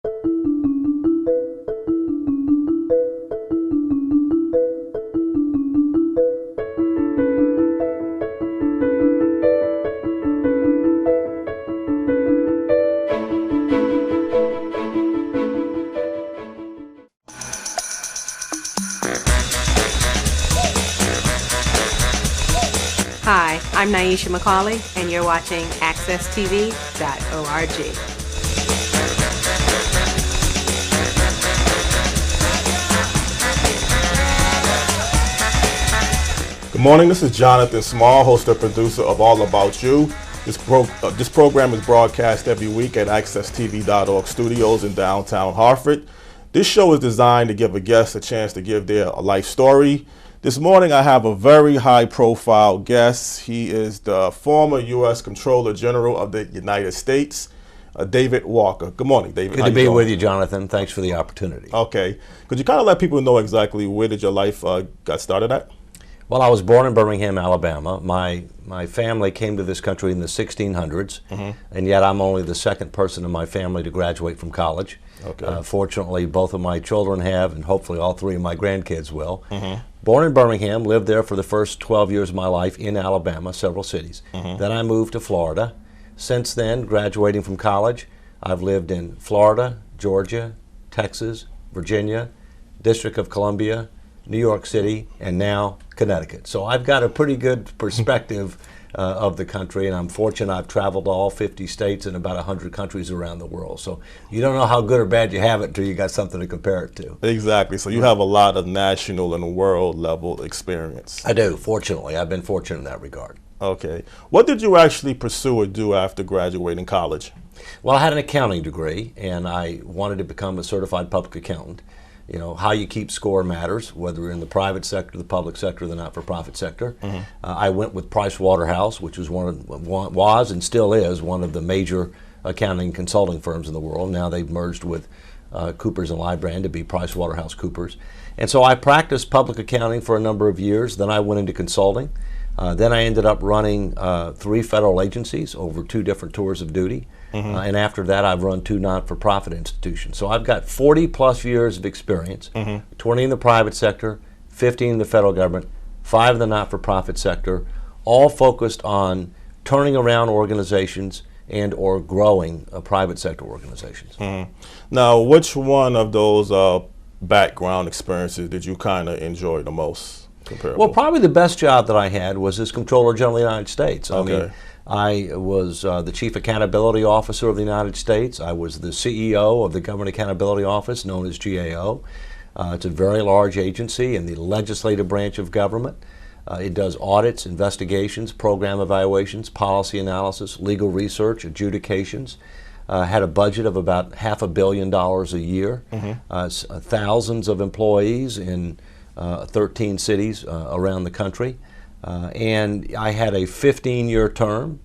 Hi, I'm Nyesha McCauley, and you're watching AccessTV.org. Good morning, this is Jonathan Small, host and producer of All About You. This program is broadcast every week at AccessTV.org studios in downtown Hartford. This show is designed to give a guest a chance to give their life story. This morning I have a very high-profile guest. He is the former U.S. Comptroller General of the United States, David Walker. Good morning, David. Good to be with you, Jonathan. Thanks for the opportunity. Okay. Could you kind of let people know exactly where did your life got started at? Well, I was born in Birmingham, Alabama. My family came to this country in the 1600s, and yet I'm only the second person in my family to graduate from college. Okay. Fortunately, both of my children have, and hopefully all three of my grandkids will. Born in Birmingham, lived there for the first 12 years of my life in Alabama, several cities. Then I moved to Florida. Since then, graduating from college, I've lived in Florida, Georgia, Texas, Virginia, District of Columbia, New York City, and now Connecticut. So I've got a pretty good perspective of the country, and I'm fortunate I've traveled to all 50 states and about 100 countries around the world. So you don't know how good or bad you have it until you got something to compare it to. Exactly. So you have a lot of national and world level experience. I do, fortunately. I've been fortunate in that regard. Okay. What did you actually pursue or do after graduating college? Well, I had an accounting degree, and I wanted to become a certified public accountant. You know, how you keep score matters, whether you're in the private sector, the public sector, the not-for-profit sector. I went with Price Waterhouse, which was and still is one of the major accounting consulting firms in the world. Now they've merged with Coopers and Lybrand to be Price Waterhouse Coopers. And so I practiced public accounting for a number of years. Then I went into consulting. Then I ended up running 3 federal agencies over 2 different tours of duty. And after that, I've run 2 not-for-profit institutions. So I've got 40 plus years of experience, 20 in the private sector, 15 in the federal government, 5 in the not-for-profit sector, all focused on turning around organizations and or growing private sector organizations. Now, which one of those background experiences did you kind of enjoy the most? Comparable? Well, probably the best job that I had was as Comptroller General of the United States. I mean, I was the Chief Accountability Officer of the United States. I was the CEO of the Government Accountability Office, known as GAO. It's a very large agency in the legislative branch of government. It does audits, investigations, program evaluations, policy analysis, legal research, adjudications. Had a budget of about $500 million a year. Thousands of employees in 13 cities around the country. And I had a 15-year term.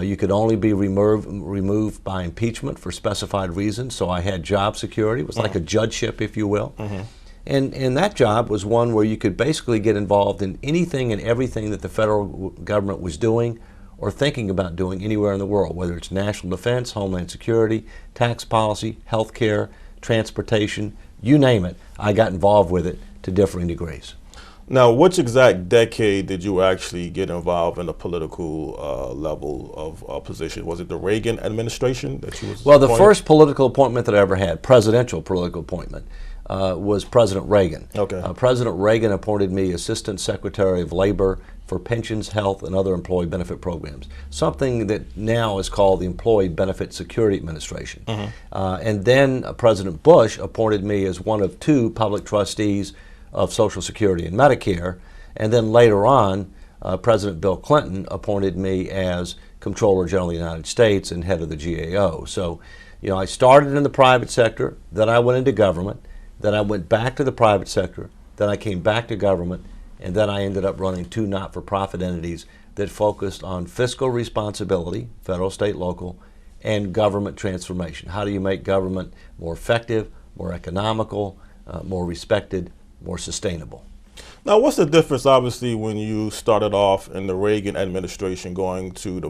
You could only be removed by impeachment for specified reasons, so I had job security. It was like a judgeship, if you will. And that job was one where you could basically get involved in anything and everything that the federal government was doing or thinking about doing anywhere in the world, whether it's national defense, homeland security, tax policy, health care, transportation, you name it. I got involved with it to differing degrees. Now, which exact decade did you actually get involved in a political level of position? Was it the Reagan administration that you was Well, the appointed? first political appointment that I ever had, presidential political appointment, was President Reagan. President Reagan appointed me Assistant Secretary of Labor for Pensions, Health, and other employee benefit programs, something that now is called the Employee Benefit Security Administration. And then President Bush appointed me as one of 2 public trustees of Social Security and Medicare, and then later on, President Bill Clinton appointed me as Comptroller General of the United States and head of the GAO. So, you know, I started in the private sector, then I went into government, then I went back to the private sector, then I came back to government, and then I ended up running 2 not-for-profit entities that focused on fiscal responsibility, federal, state, local, and government transformation. How do you make government more effective, more economical, more respected, more sustainable? Now, what's the difference, obviously, when you started off in the Reagan administration, going to the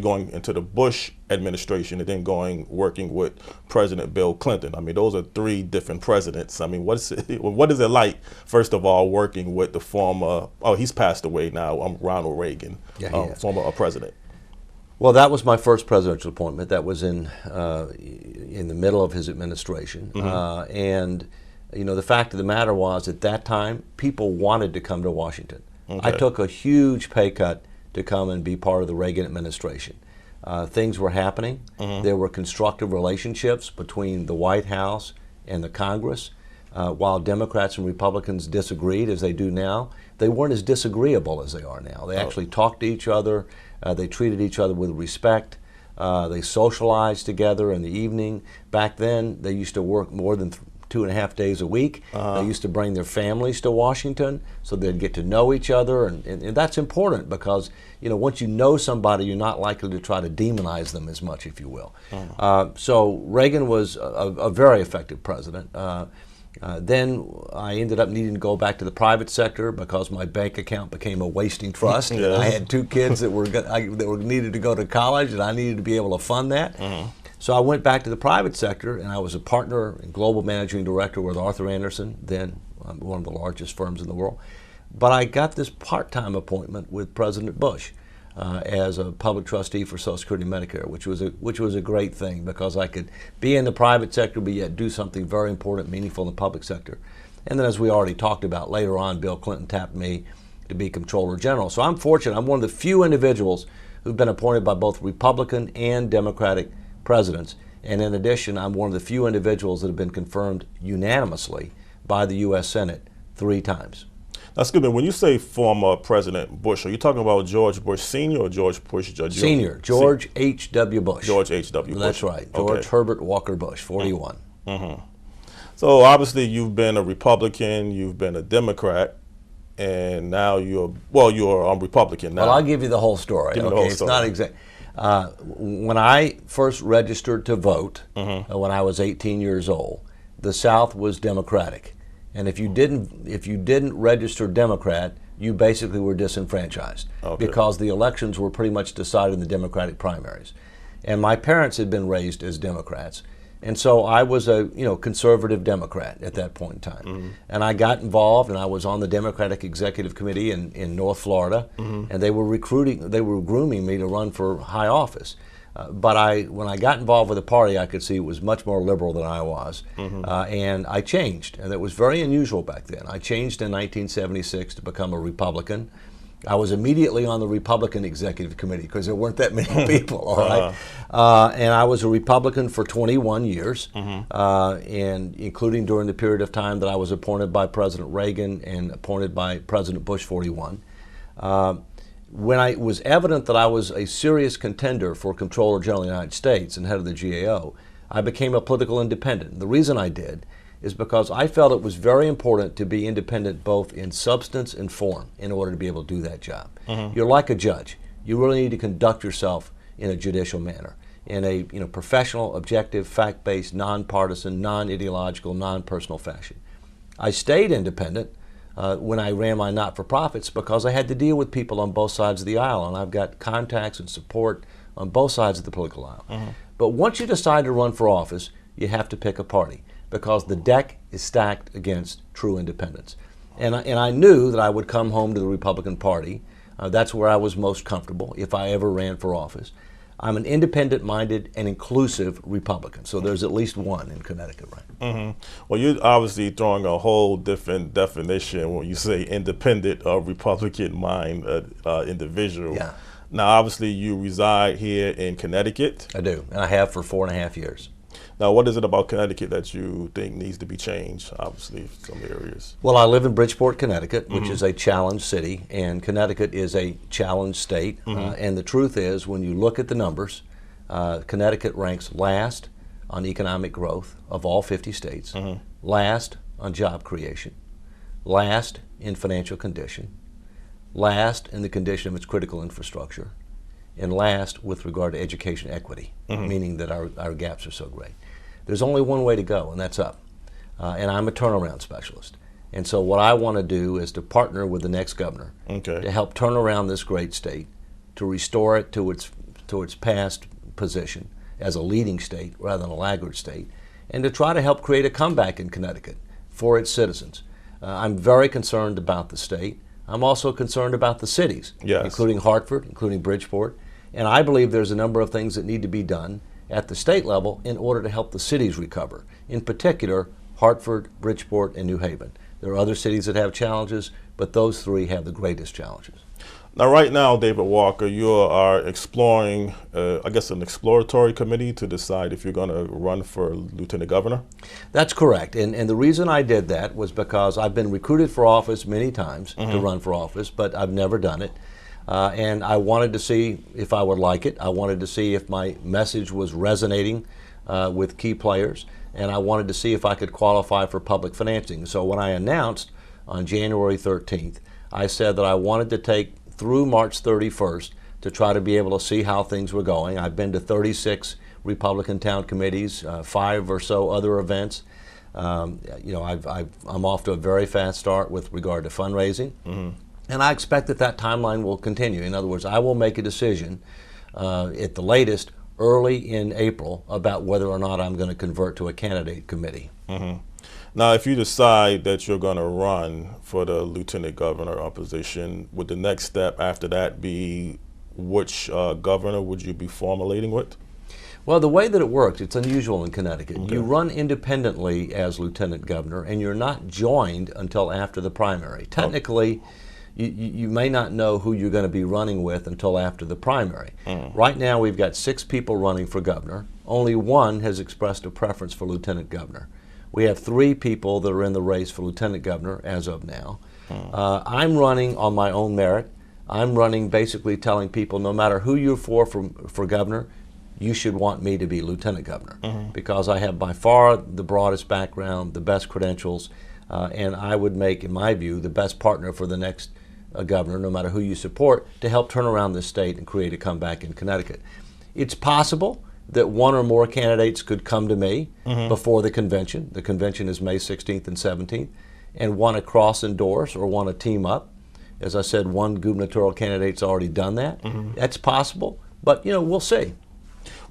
going into the Bush administration, and then working with President Bill Clinton? I mean, those are three different presidents. I mean, what is it like, first of all, working with the former? Oh, he's passed away now. Ronald Reagan, former president. Well, that was my first presidential appointment. That was in the middle of his administration, and the fact of the matter was, at that time, people wanted to come to Washington. Okay. I took a huge pay cut to come and be part of the Reagan administration. Things were happening. There were constructive relationships between the White House and the Congress. While Democrats and Republicans disagreed, as they do now, they weren't as disagreeable as they are now. They actually talked to each other. They treated each other with respect. They socialized together in the evening. Back then, they used to work more than 2.5 days a week. They used to bring their families to Washington so they'd get to know each other, and that's important because once you know somebody, you're not likely to try to demonize them as much, if you will. So Reagan was a very effective president. Then I ended up needing to go back to the private sector because my bank account became a wasting trust. Yes. I had 2 kids that were needed to go to college, and I needed to be able to fund that. So I went back to the private sector, and I was a partner and global managing director with Arthur Andersen, then one of the largest firms in the world. But I got this part-time appointment with President Bush as a public trustee for Social Security and Medicare, which was a great thing because I could be in the private sector but yet do something very important, meaningful in the public sector. And then, as we already talked about, later on, Bill Clinton tapped me to be Comptroller General. So I'm fortunate. I'm one of the few individuals who've been appointed by both Republican and Democratic presidents, and in addition, I'm one of the few individuals that have been confirmed unanimously by the U.S. Senate 3 times. That's good. When you say former President Bush, are you talking about George Bush Sr. or George Bush Jr.? Senior, George H.W. Bush. George H.W. Bush. That's right, George Herbert Walker Bush, 41. So obviously you've been a Republican, you've been a Democrat, and now you're a Republican now. Well, I'll give you the whole story. It's not exact. When I first registered to vote, when I was 18 years old, the South was Democratic, and if you didn't register Democrat, you basically were disenfranchised because the elections were pretty much decided in the Democratic primaries, and my parents had been raised as Democrats. And so I was a conservative Democrat at that point in time. And I got involved, and I was on the Democratic Executive Committee in North Florida, and they were grooming me to run for high office. But when I got involved with the party, I could see it was much more liberal than I was. And I changed, and it was very unusual back then. I changed in 1976 to become a Republican. I was immediately on the Republican Executive Committee because there weren't that many people, all right? And I was a Republican for 21 years, and including during the period of time that I was appointed by President Reagan and appointed by President Bush 41. When it was evident that I was a serious contender for Comptroller General of the United States and head of the GAO, I became a political independent. The reason I did is because I felt it was very important to be independent both in substance and form in order to be able to do that job. You're like a judge. You really need to conduct yourself in a judicial manner, in a professional, objective, fact-based, nonpartisan, non-ideological, non-personal fashion. I stayed independent when I ran my not-for-profits because I had to deal with people on both sides of the aisle, and I've got contacts and support on both sides of the political aisle. But once you decide to run for office, you have to pick a party, because the deck is stacked against true independence. And I knew that I would come home to the Republican Party. That's where I was most comfortable if I ever ran for office. I'm an independent-minded and inclusive Republican, so there's at least one in Connecticut, right? Well, you're obviously throwing a whole different definition when you say independent Republican mind individual. Yeah. Now, obviously, you reside here in Connecticut. I do, and I have for 4.5 years. Now, what is it about Connecticut that you think needs to be changed, obviously, some areas? Well, I live in Bridgeport, Connecticut, which is a challenged city, and Connecticut is a challenged state. And the truth is, when you look at the numbers, Connecticut ranks last on economic growth of all 50 states, last on job creation, last in financial condition, last in the condition of its critical infrastructure, and last with regard to education equity, meaning that our gaps are so great. There's only one way to go, and that's up. And I'm a turnaround specialist. And so what I want to do is to partner with the next governor to help turn around this great state, to restore it to its past position as a leading state rather than a laggard state, and to try to help create a comeback in Connecticut for its citizens. I'm very concerned about the state. I'm also concerned about the cities, including Hartford, including Bridgeport, and I believe there's a number of things that need to be done at the state level in order to help the cities recover, in particular Hartford, Bridgeport, and New Haven. There are other cities that have challenges, but those three have the greatest challenges. Now, right now, David Walker, you are exploring, I guess, an exploratory committee to decide if you're going to run for lieutenant governor? That's correct. And the reason I did that was because I've been recruited for office many times to run for office, but I've never done it. And I wanted to see if I would like it. I wanted to see if my message was resonating with key players. And I wanted to see if I could qualify for public financing. So when I announced on January 13th, I said that I wanted to take through March 31st to try to be able to see how things were going. I've been to 36 Republican town committees, 5 or so other events. I'm off to a very fast start with regard to fundraising. And I expect that timeline will continue. In other words, I will make a decision at the latest early in April about whether or not I'm going to convert to a candidate committee. Now, if you decide that you're going to run for the lieutenant governor position, would the next step after that be which governor would you be formulating with? Well, the way that it works, it's unusual in Connecticut. You run independently as lieutenant governor, and you're not joined until after the primary. Technically, you may not know who you're going to be running with until after the primary. Right now, we've got 6 people running for governor. Only 1 has expressed a preference for lieutenant governor. We have 3 people that are in the race for lieutenant governor as of now. I'm running on my own merit. I'm running basically telling people no matter who you're for governor, you should want me to be lieutenant governor because I have by far the broadest background, the best credentials, and I would make, in my view, the best partner for the next governor, no matter who you support, to help turn around this state and create a comeback in Connecticut. It's possible that 1 or more candidates could come to me before the convention. The convention is May 16th and 17th, and want to cross-endorse or want to team up. As I said, 1 gubernatorial candidate's already done that. That's possible, but we'll see.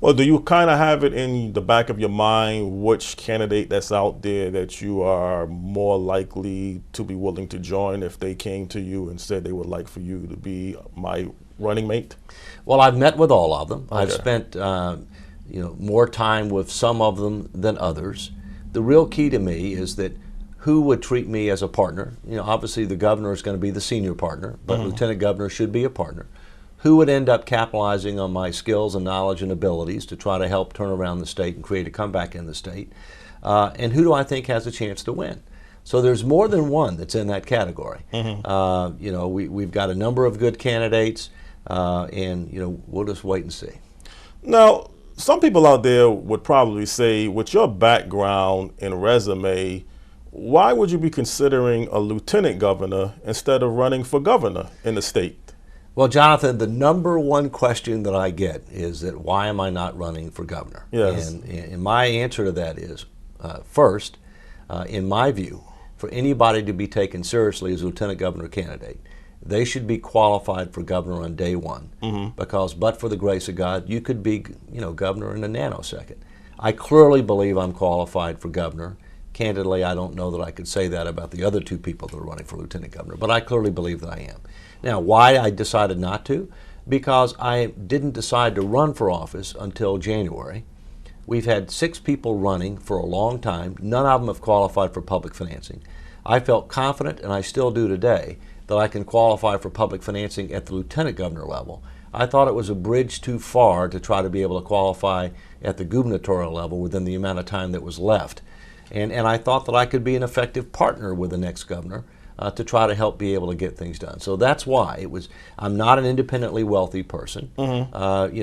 Well, do you kind of have it in the back of your mind which candidate that's out there that you are more likely to be willing to join if they came to you and said they would like for you to be my running mate? Well, I've met with all of them. I've spent more time with some of them than others. The real key to me is that who would treat me as a partner. Obviously the governor is going to be the senior partner, but lieutenant governor should be a partner. Who would end up capitalizing on my skills and knowledge and abilities to try to help turn around the state and create a comeback in the state? And who do I think has a chance to win? So there's more than 1 that's in that category. We've got a number of good candidates, and we'll just wait and see. Now, some people out there would probably say, with your background and resume, why would you be considering a lieutenant governor instead of running for governor in the state? Well, Jonathan, the number 1 question that I get is that why am I not running for governor? Yes. And my answer to that is, first, in my view, for anybody to be taken seriously as a lieutenant governor candidate, they should be qualified for governor on day 1 because but for the grace of God, you could be governor in a nanosecond. I clearly believe I'm qualified for governor. Candidly, I don't know that I could say that about the other 2 people that are running for lieutenant governor, but I clearly believe that I am. Now, why I decided not to? Because I didn't decide to run for office until January. We've had 6 people running for a long time. None of them have qualified for public financing. I felt confident, and I still do today, that I can qualify for public financing at the lieutenant governor level. I thought it was a bridge too far to try to be able to qualify at the gubernatorial level within the amount of time that was left. And I thought that I could be an effective partner with the next governor to try to help be able to get things done. So that's why I'm not an independently wealthy person. Candidly,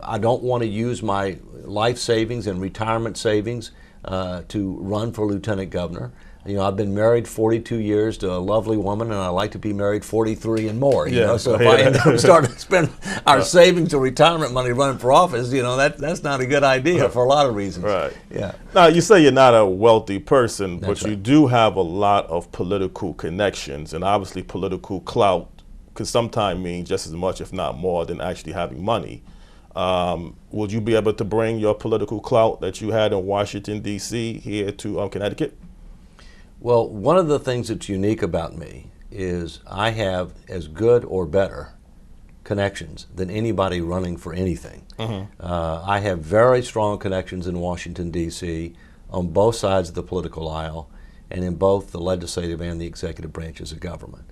I don't want to use my life savings and retirement savings to run for lieutenant governor. I've been married 42 years to a lovely woman, and I like to be married 43 and more. So if I end up starting to spend our savings or retirement money running for office, you know, that's not a good idea for a lot of reasons. Right. Yeah. Now, you say you're not a wealthy person, but That's you right. do have a lot of political connections, and obviously political clout can sometimes mean just as much, if not more, than actually having money. Would you be able to bring your political clout that you had in Washington, D.C. here to Connecticut? Well, one of the things that's unique about me is I have as good or better connections than anybody running for anything. I have very strong connections in Washington, D.C. on both sides of the political aisle and in both the legislative and the executive branches of government.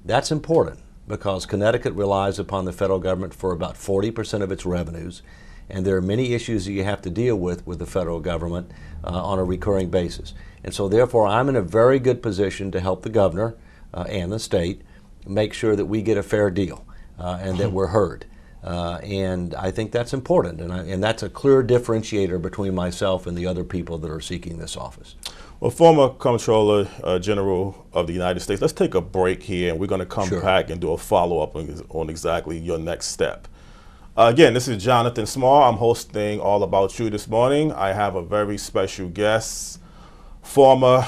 That's important because Connecticut relies upon the federal government for about 40% of its revenues, and there are many issues that you have to deal with the federal government on a recurring basis. And so therefore I'm in a very good position to help the governor and the state make sure that we get a fair deal and that we're heard. And I think that's important, and that's a clear differentiator between myself and the other people that are seeking this office. Well, former Comptroller General of the United States, let's take a break here, and we're going to come back and do a follow-up on exactly your next step. Again, this is Jonathan Small. I'm hosting All About You this morning. I have a very special guest, former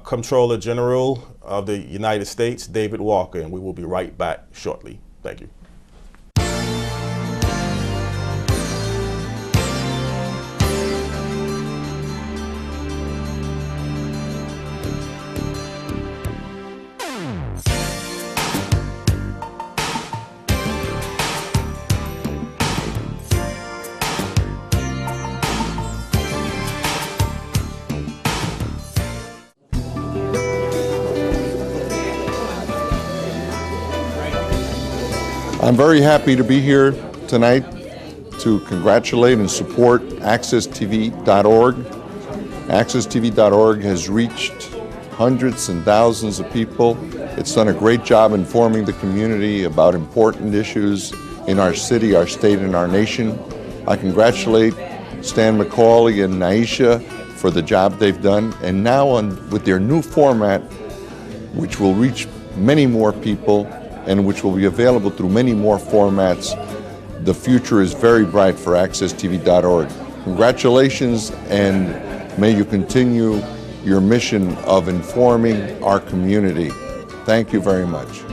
Comptroller General of the United States, David Walker, and we will be right back shortly. Thank you. I'm very happy to be here tonight to congratulate and support AccessTV.org. AccessTV.org has reached hundreds and thousands of people. It's done a great job informing the community about important issues in our city, our state, and our nation. I congratulate Stan McCauley and Nyesha for the job they've done. And now with their new format, which will reach many more people, and which will be available through many more formats, the future is very bright for AccessTV.org. Congratulations, and may you continue your mission of informing our community. Thank you very much.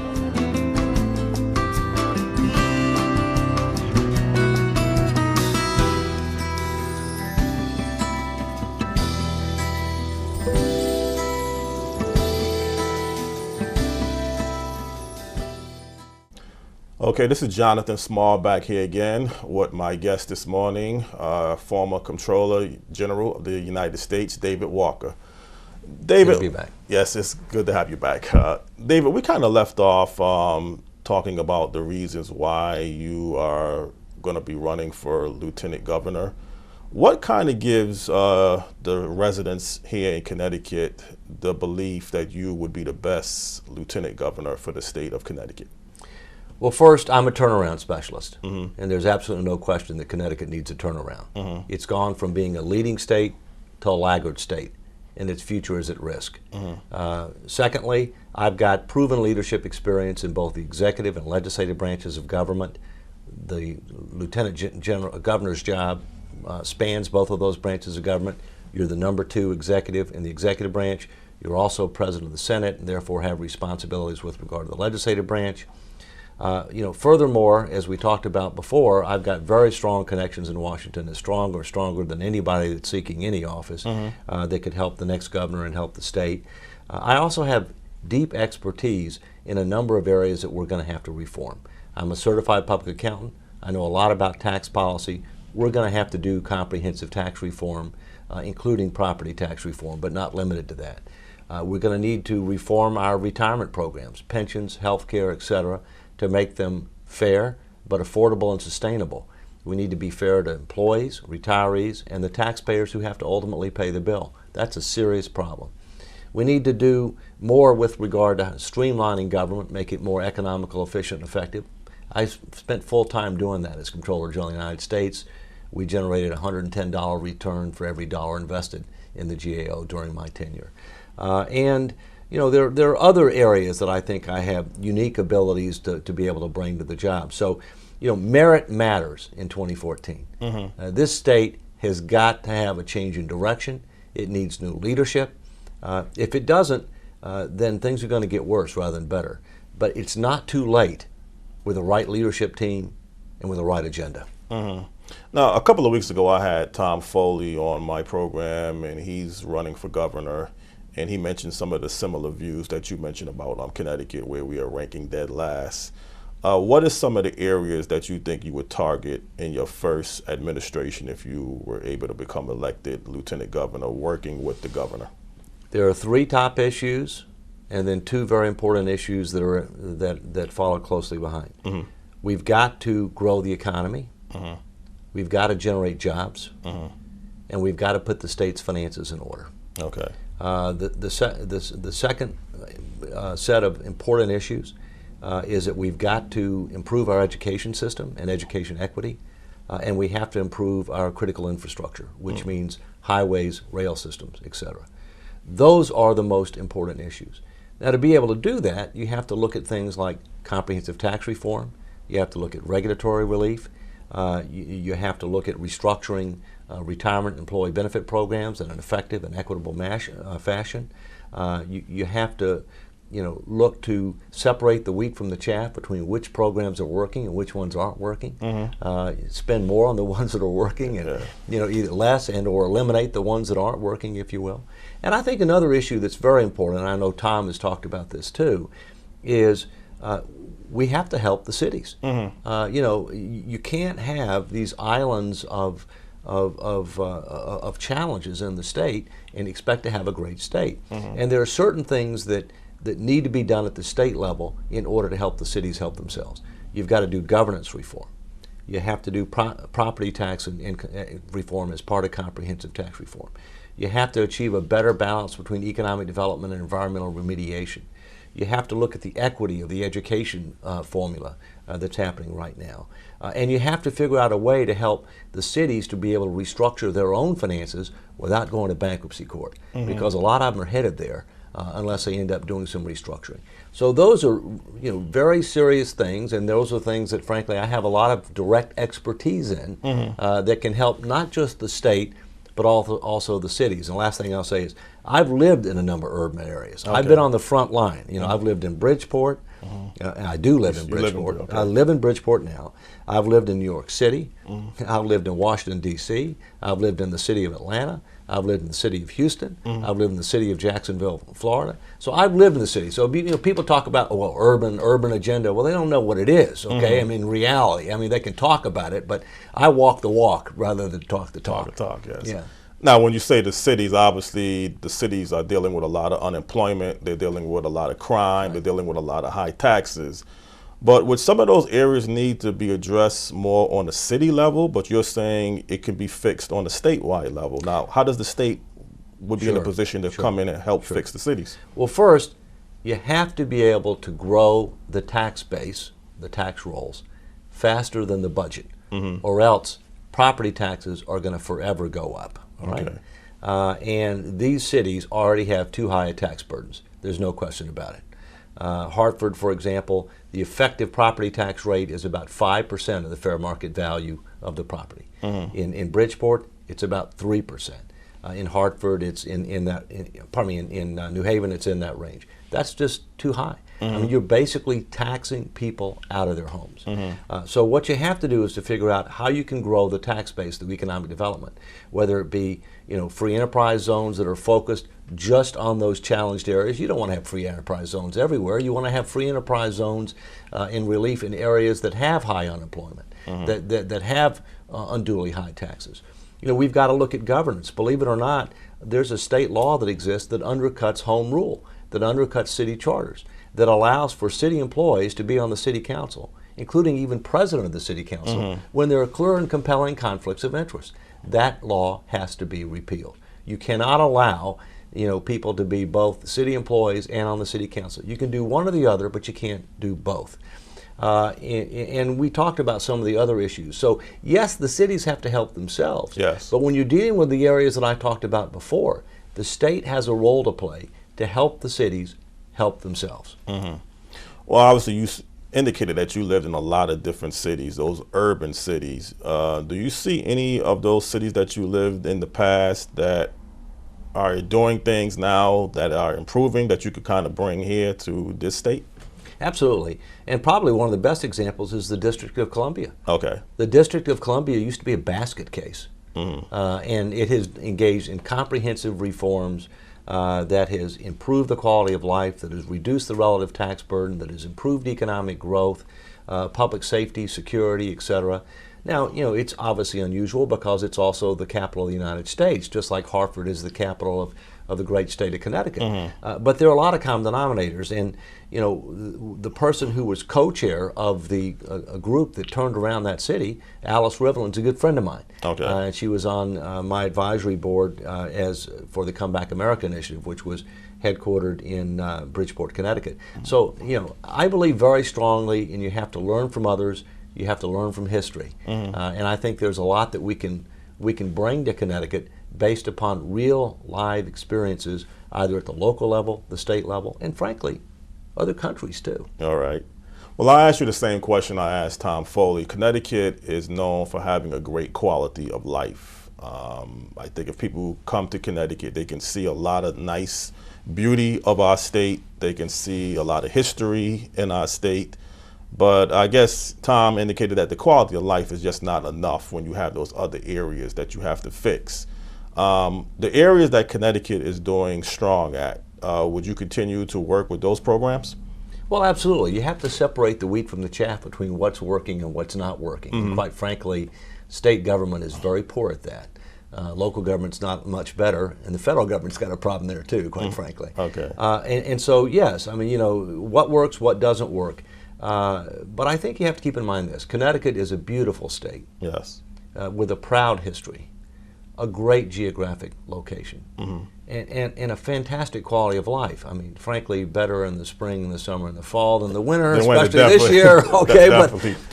Okay, this is Jonathan Small back here again with my guest this morning, former Comptroller General of the United States, David Walker. David, Good to be back. Yes, it's good to have you back. David, we kind of left off talking about the reasons why you are going to be running for Lieutenant Governor. What kind of gives the residents here in Connecticut the belief that you would be the best Lieutenant Governor for the state of Connecticut? Well, first, I'm a turnaround specialist, and there's absolutely no question that Connecticut needs a turnaround. It's gone from being a leading state to a laggard state, and its future is at risk. Secondly, I've got proven leadership experience in both the executive and legislative branches of government. The Lieutenant Governor's job spans both of those branches of government. You're the #2 executive in the executive branch. You're also president of the Senate, and therefore have responsibilities with regard to the legislative branch. Furthermore, as we talked about before, I've got very strong connections in Washington, as stronger than anybody that's seeking any office that could help the next governor and help the state. I also have deep expertise in a number of areas that we're going to have to reform. I'm a certified public accountant. I know a lot about tax policy. We're going to have to do comprehensive tax reform, including property tax reform, but not limited to that. We're going to need to reform our retirement programs, pensions, health care, etc., to make them fair but affordable and sustainable. We need to be fair to employees, retirees, and the taxpayers who have to ultimately pay the bill. That's a serious problem. We need to do more with regard to streamlining government, make it more economical, efficient, and effective. I spent full time doing that as Comptroller General of the United States. We generated a $110 return for every dollar invested in the GAO during my tenure. There are other areas that I think I have unique abilities to be able to bring to the job. So merit matters in 2014. This state has got to have a change in direction. It needs new leadership. If it doesn't, then things are going to get worse rather than better. But it's not too late with the right leadership team and with the right agenda. Now, a couple of weeks ago, I had Tom Foley on my program, and he's running for governor, and he mentioned some of the similar views that you mentioned about Connecticut, where we are ranking dead last. What are some of the areas that you think you would target in your first administration if you were able to become elected lieutenant governor, working with the governor? There are 3 top issues, and then 2 very important issues that follow closely behind. We've got to grow the economy. We've got to generate jobs, and we've got to put the state's finances in order. Okay. The second set of important issues is that we've got to improve our education system and education equity, and we have to improve our critical infrastructure, which means highways, rail systems, etc. Those are the most important issues. Now, to be able to do that, you have to look at things like comprehensive tax reform. You have to look at regulatory relief. You have to look at restructuring retirement employee benefit programs in an effective and equitable fashion. You have to look to separate the wheat from the chaff between which programs are working and which ones aren't working. Spend more on the ones that are working, and either less and or eliminate the ones that aren't working, if you will. And I think another issue that's very important, and I know Tom has talked about this too, is we have to help the cities. You can't have these islands of challenges in the state and expect to have a great state. And there are certain things that need to be done at the state level in order to help the cities help themselves. You've got to do governance reform. You have to do property tax and reform as part of comprehensive tax reform. You have to achieve a better balance between economic development and environmental remediation. You have to look at the equity of the education formula that's happening right now. And you have to figure out a way to help the cities to be able to restructure their own finances without going to bankruptcy court, because a lot of them are headed there unless they end up doing some restructuring. So those are very serious things, and those are things that, frankly, I have a lot of direct expertise in that can help not just the state, but also the cities. And the last thing I'll say is I've lived in a number of urban areas. Okay. I've been on the front line. I've lived in Bridgeport, and I do live in Bridgeport. Okay. I live in Bridgeport now. I've lived in New York City. I've lived in Washington, D.C. I've lived in the city of Atlanta. I've lived in the city of Houston. I've lived in the city of Jacksonville, Florida. So I've lived in the city. So people talk about urban agenda. Well, they don't know what it is. Okay, I mean reality. I mean they can talk about it, but I walk the walk rather than talk the talk. Talk, yes. Yeah. Now, when you say the cities, obviously the cities are dealing with a lot of unemployment. They're dealing with a lot of crime. They're dealing with a lot of high taxes. But would some of those areas need to be addressed more on the city level, but you're saying it can be fixed on the statewide level? Now, how does the state would be in a position to come in and help fix the cities? Well, first, you have to be able to grow the tax base, the tax rolls, faster than the budget, or else property taxes are going to forever go up. All right? And these cities already have too high a tax burdens. There's no question about it. Hartford, for example, the effective property tax rate is about 5% of the fair market value of the property. In Bridgeport, it's about 3%. In Hartford, it's in New Haven, it's in that range. That's just too high. I mean, you're basically taxing people out of their homes. So what you have to do is to figure out how you can grow the tax base through economic development, whether it be free enterprise zones that are focused just on those challenged areas. You don't want to have free enterprise zones everywhere. You want to have free enterprise zones in relief in areas that have high unemployment, that have unduly high taxes. We've got to look at governance. Believe it or not, there's a state law that exists that undercuts home rule, that undercuts city charters, that allows for city employees to be on the city council, including even president of the city council, when there are clear and compelling conflicts of interest. That law has to be repealed. You cannot allow people to be both city employees and on the city council. You can do one or the other, but you can't do both. And we talked about some of the other issues. So yes, the cities have to help themselves. Yes. But when you're dealing with the areas that I talked about before, the state has a role to play to help the cities help themselves. Well, obviously indicated that you lived in a lot of different cities, those urban cities. Do you see any of those cities that you lived in the past that are doing things now that are improving that you could kind of bring here to this state? Absolutely. And probably one of the best examples is the District of Columbia. Okay. The District of Columbia used to be a basket case. And it has engaged in comprehensive reforms that has improved the quality of life, that has reduced the relative tax burden, that has improved economic growth, public safety, security, etc. Now, it's obviously unusual because it's also the capital of the United States, just like Hartford is the capital of the great state of Connecticut. But there are a lot of common denominators, and the person who was co-chair of the a group that turned around that city, Alice Rivelin's a good friend of mine. Okay. And she was on my advisory board for the Come Back America initiative, which was headquartered in Bridgeport, Connecticut. So, I believe very strongly, and you have to learn from others. You have to learn from history, and I think there's a lot that we can bring to Connecticut based upon real live experiences, either at the local level, the state level, and frankly, other countries too. All right. Well, I asked you the same question I asked Tom Foley. Connecticut is known for having a great quality of life. I think if people come to Connecticut, they can see a lot of nice beauty of our state. They can see a lot of history in our state. But I guess Tom indicated that the quality of life is just not enough when you have those other areas that you have to fix. The areas that Connecticut is doing strong at, would you continue to work with those programs? Well, absolutely. You have to separate the wheat from the chaff between what's working and what's not working. And quite frankly, state government is very poor at that. Local government's not much better, and the federal government's got a problem there too, quite frankly. Okay. And so, yes, I mean, what works, what doesn't work. But I think you have to keep in mind this. Connecticut is a beautiful state. Yes. With a proud history, a great geographic location, and a fantastic quality of life. I mean, frankly, better in the spring and the summer and the fall than the winter, especially this year. Okay,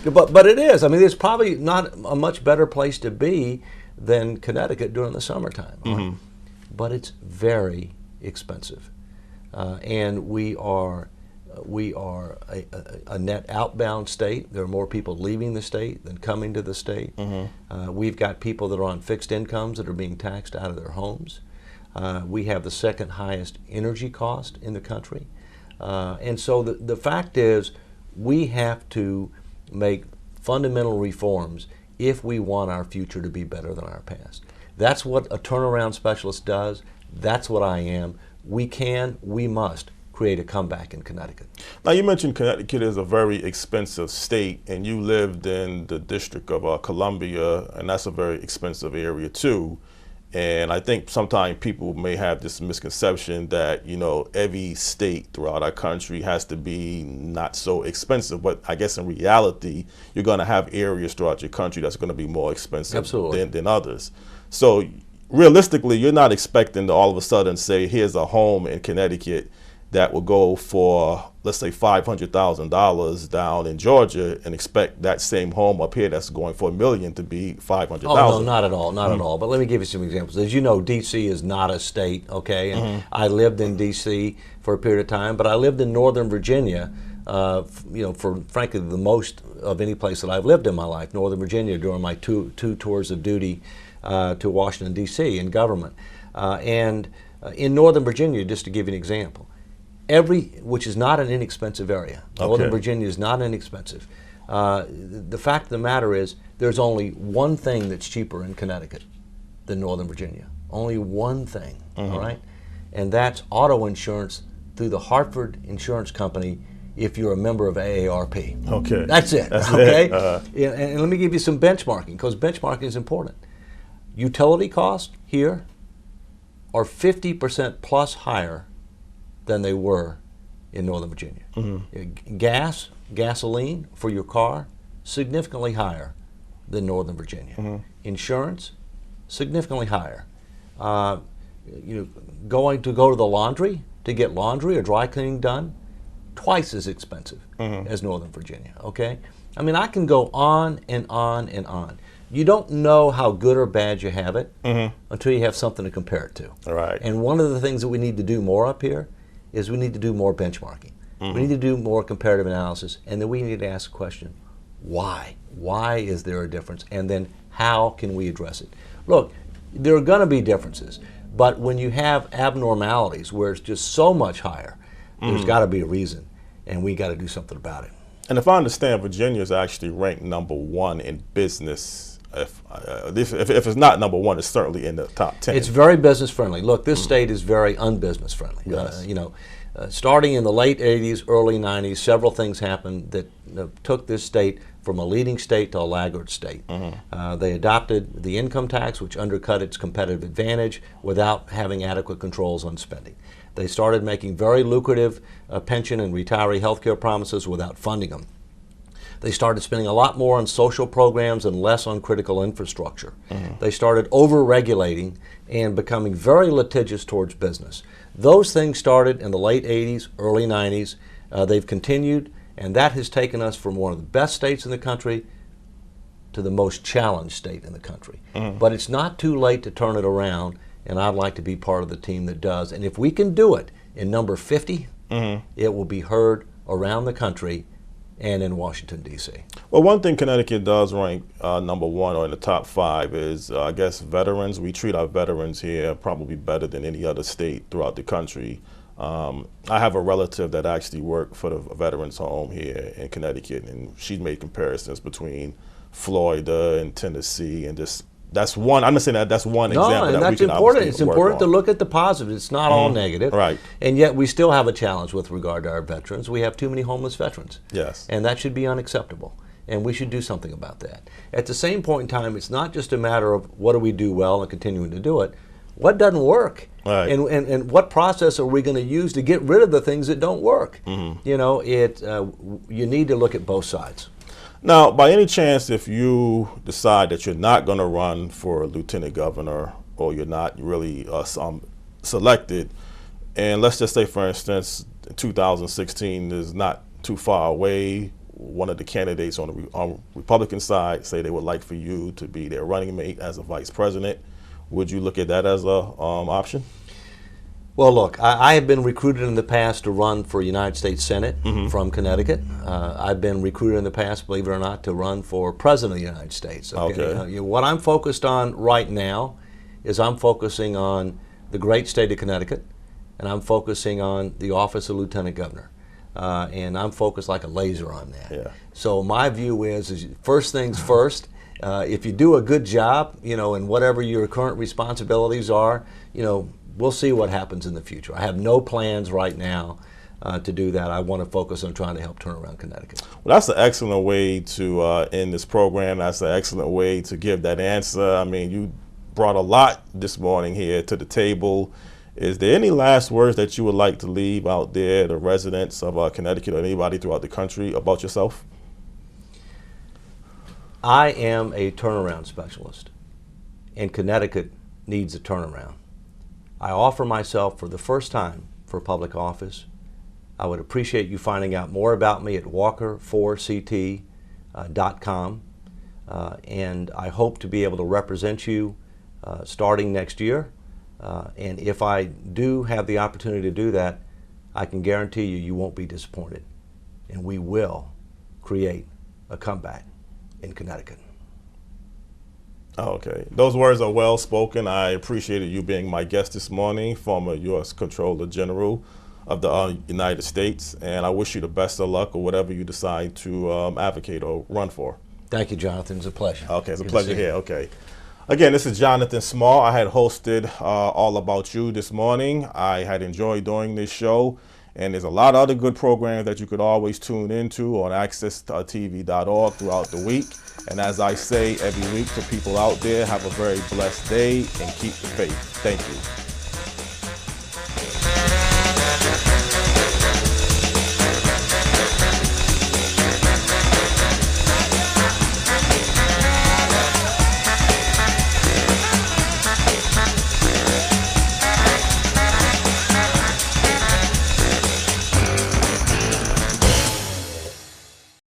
but it is. I mean, it's probably not a much better place to be than Connecticut during the summertime. Right? But it's very expensive, and we are a net outbound state. There are more people leaving the state than coming to the state. We've got people that are on fixed incomes that are being taxed out of their homes. We have the second highest energy cost in the country. And so the fact is, we have to make fundamental reforms if we want our future to be better than our past. That's what a turnaround specialist does. That's what I am. We must create a comeback in Connecticut. Now, you mentioned Connecticut is a very expensive state, and you lived in the District of Columbia, and that's a very expensive area too. And I think sometimes people may have this misconception that, every state throughout our country has to be not so expensive. But I guess in reality, you're going to have areas throughout your country that's going to be more expensive than others. So realistically, you're not expecting to all of a sudden say, here's a home in Connecticut that will go for, let's say, $500,000 down in Georgia, and expect that same home up here that's going for $1 million to be $500,000. Oh, no, not at all, not at all. But let me give you some examples. As you know, D.C. is not a state, okay? And I lived in D.C. for a period of time, but I lived in Northern Virginia, for frankly the most of any place that I've lived in my life, Northern Virginia, during my two tours of duty to Washington, D.C. in government. And in Northern Virginia, just to give you an example, which is not an inexpensive area. Northern Virginia is not inexpensive. The fact of the matter is, there's only one thing that's cheaper in Connecticut than Northern Virginia. Only one thing, all right? And that's auto insurance through the Hartford Insurance Company if you're a member of AARP. Okay. That's it, okay? And let me give you some benchmarking, because benchmarking is important. Utility costs here are 50% plus higher than they were in Northern Virginia. Gasoline for your car, significantly higher than Northern Virginia. Insurance, significantly higher. Going to go to the laundry to get laundry or dry cleaning done, twice as expensive as Northern Virginia, okay? I mean, I can go on and on and on. You don't know how good or bad you have it until you have something to compare it to. All right. And one of the things that we need to do more up here is we need to do more benchmarking. We need to do more comparative analysis, and then we need to ask the question, why? Why is there a difference? And then how can we address it? Look, there are going to be differences, but when you have abnormalities where it's just so much higher, there's got to be a reason, and we got to do something about it. And if I understand, Virginia is actually ranked #1 in business. If it's not #1, it's certainly in the top 10. It's very business friendly. Look, this state is very unbusiness friendly. Yes. Starting in the late 80s, early 90s, several things happened that took this state from a leading state to a laggard state. They adopted the income tax, which undercut its competitive advantage without having adequate controls on spending. They started making very lucrative pension and retiree health care promises without funding them. They started spending a lot more on social programs and less on critical infrastructure. They started over-regulating and becoming very litigious towards business. Those things started in the late 80s, early 90s. They've continued, and that has taken us from one of the best states in the country to the most challenged state in the country. But it's not too late to turn it around, and I'd like to be part of the team that does. And if we can do it in number 50, it will be heard around the country and in Washington, D.C. Well, one thing Connecticut does rank #1 or in the top 5 is, I guess, veterans. We treat our veterans here probably better than any other state throughout the country. I have a relative that actually worked for the Veterans Home here in Connecticut, and she made comparisons between Florida and Tennessee, and just that's one. I'm not saying that's one example. No, and that that's we can important. It's obviously work important to on. look at the positive. It's not all negative. Right. And yet we still have a challenge with regard to our veterans. We have too many homeless veterans. Yes. And that should be unacceptable. And we should do something about that. At the same point in time, it's not just a matter of what do we do well and continuing to do it. What doesn't work? Right. And what process are we going to use to get rid of the things that don't work? You need to look at both sides. Now, by any chance, if you decide that you're not going to run for lieutenant governor, or you're not really selected, and let's just say, for instance, 2016 is not too far away, one of the candidates on the Republican side say they would like for you to be their running mate as a vice president, would you look at that as a option? Well, look, I have been recruited in the past to run for United States Senate from Connecticut. I've been recruited in the past, believe it or not, to run for President of the United States. Okay. What I'm focused on right now is I'm focusing on the great state of Connecticut, and I'm focusing on the office of Lieutenant Governor. And I'm focused like a laser on that. Yeah. So my view is first things first. If you do a good job, in whatever your current responsibilities are, we'll see what happens in the future. I have no plans right now to do that. I want to focus on trying to help turn around Connecticut. Well, that's an excellent way to end this program. That's an excellent way to give that answer. I mean, you brought a lot this morning here to the table. Is there any last words that you would like to leave out there, the residents of Connecticut or anybody throughout the country, about yourself? I am a turnaround specialist, and Connecticut needs a turnaround. I offer myself for the first time for public office. I would appreciate you finding out more about me at walker4ct.com, and I hope to be able to represent you starting next year. And if I do have the opportunity to do that, I can guarantee you won't be disappointed, and we will create a comeback in Connecticut. Okay. Those words are well spoken. I appreciated you being my guest this morning, former U.S. Comptroller General of the United States, and I wish you the best of luck or whatever you decide to advocate or run for. Thank you, Jonathan. It's a pleasure. Okay, it's a pleasure here. Okay. Again, this is Jonathan Small. I had hosted All About You this morning. I had enjoyed doing this show, and there's a lot of other good programs that you could always tune into on accesstv.org throughout the week. And as I say every week to people out there, have a very blessed day and keep the faith. Thank you.